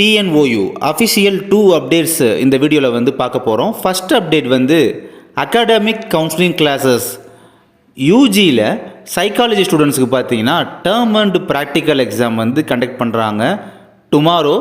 TNOU official 2 updates இந்த வீடியோவில் வந்து பார்க்க போகிறோம். ஃபஸ்ட் அப்டேட் வந்து அகாடமிக் கவுன்சிலிங் கிளாஸஸ் யூஜியில் சைக்காலஜி ஸ்டூடெண்ட்ஸுக்கு பார்த்தீங்கன்னா டேர்ம் அண்ட் ப்ராக்டிக்கல் எக்ஸாம் வந்து கண்டக்ட் பண்ணுறாங்க. Tomorrow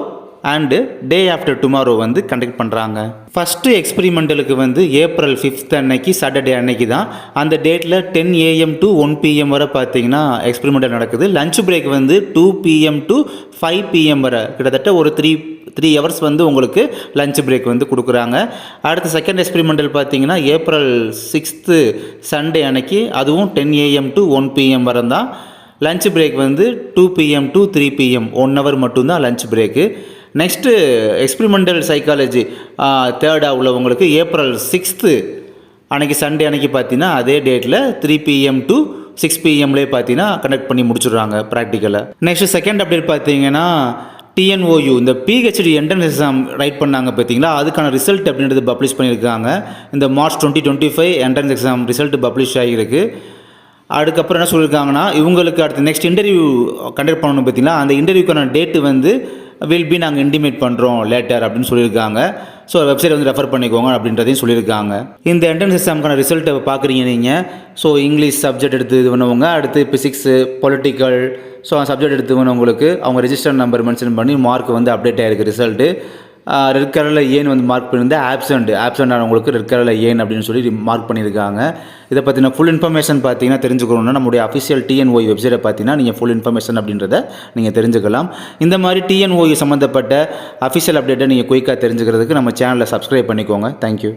and day after tomorrow வந்து கண்டக்ட் பண்ணுறாங்க. ஃபஸ்ட்டு எக்ஸ்பெரிமெண்டலுக்கு வந்து April 5 அன்னைக்கு சாட்டர்டே அன்னைக்கு தான். அந்த டேட்டில் 10 AM to 1 PM வரை பார்த்தீங்கன்னா எக்ஸ்பெரிமெண்டல் நடக்குது. லஞ்ச் பிரேக் வந்து 2 PM to 5 PM வரை, கிட்டத்தட்ட ஒரு த்ரீ ஹவர்ஸ் வந்து உங்களுக்கு லஞ்ச் பிரேக் வந்து கொடுக்குறாங்க. அடுத்து செகண்ட் எக்ஸ்பெரிமெண்டல் பார்த்தீங்கன்னா April 6 சண்டே அன்னைக்கு, அதுவும் 10 AM to 1 PM வரை தான். லஞ்ச் பிரேக் வந்து 2 PM to 3 PM, 1 hour மட்டும்தான் lunch break. Next experimental psychology தேர்டாக உள்ளவங்களுக்கு April 6 அன்றைக்கி சண்டே அன்றைக்கி பார்த்தீங்கன்னா அதே டேட்டில் 3 PM to 6 PMலேயே பார்த்தீங்கன்னா கண்டக்ட் பண்ணி முடிச்சுடுறாங்க ப்ராக்டிக்கலை. நெக்ஸ்ட்டு செகண்ட் அப்டேட் பார்த்தீங்கன்னா டிஎன்ஓயு இந்த பிஹெச்டி என்ட்ரன்ஸ் எக்ஸாம் ரைட் பண்ணாங்க பார்த்தீங்களா, அதுக்கான ரிசல்ட் அப்படின்றது பப்ளிஷ் பண்ணியிருக்காங்க. இந்த March 2025 entrance exam result publish ஆகியிருக்கு. அதுக்கப்புறம் என்ன சொல்லியிருக்காங்கன்னா, இவங்களுக்கு அடுத்து நெக்ஸ்ட் இன்டர்வியூ கண்டக்ட் பண்ணணும் பார்த்தீங்களா, அந்த இன்டர்வியூக்கான டேட்டு வந்து நாங்கள் இன்டிமேட் பண்ணுறோம் லேட்டர் அப்படின்னு சொல்லியிருக்காங்க. ஸோ வெப்சைட் வந்து ரெஃபர் பண்ணிக்கோங்க அப்படின்றதையும் சொல்லியிருக்காங்க. இந்த என்ட்ரன்ஸ் எக்ஸாமுக்கான ரிசல்ட்டை பார்க்குறீங்க நீங்கள். ஸோ இங்கிலீஷ் சப்ஜெக்ட் எடுத்து இது பண்ணவங்க, அடுத்து ஃபிசிக்ஸு, பொலிட்டிக்கல், ஸோ சப்ஜெக்ட் எடுத்துவனவங்களுக்கு அவங்க ரெஜிஸ்டர் நம்பர் மென்ஷன் பண்ணி மார்க் வந்து அப்டேட் ஆகிருக்கு ரிசல்ட்டு. ரெட் கலரில் ஏன் வந்து மார்க் பண்ணியிருந்தால் ஆப்சண்ட் ஆனவங்களுக்கு ரெட் கலரில் ஏன் அப்படின்னு சொல்லி மார்க் பண்ணியிருக்காங்க. இதை பற்றின ஃபுல் இன்ஃபர்மேஷன் பார்த்தீங்கன்னா தெரிஞ்சுக்கணுன்னா நம்முடைய அஃபிஷியல் டிஎன்ஓயு வெப்சைட்டை பார்த்தீங்கன்னா நீங்கள் ஃபுல் இன்ஃபர்மேஷன் அப்படின்றத நீங்கள் தெரிஞ்சுக்கலாம். இந்த மாதிரி டிஎன்ஓயு சம்மந்தப்பட்ட அஃபிஷியல் அப்டேட்டை நீங்கள் குயிக்காக தெரிஞ்சுக்கிறதுக்கு நம்ம சேனலை சப்ஸ்கிரைப் பண்ணிக்கோங்க. தேங்க்யூ.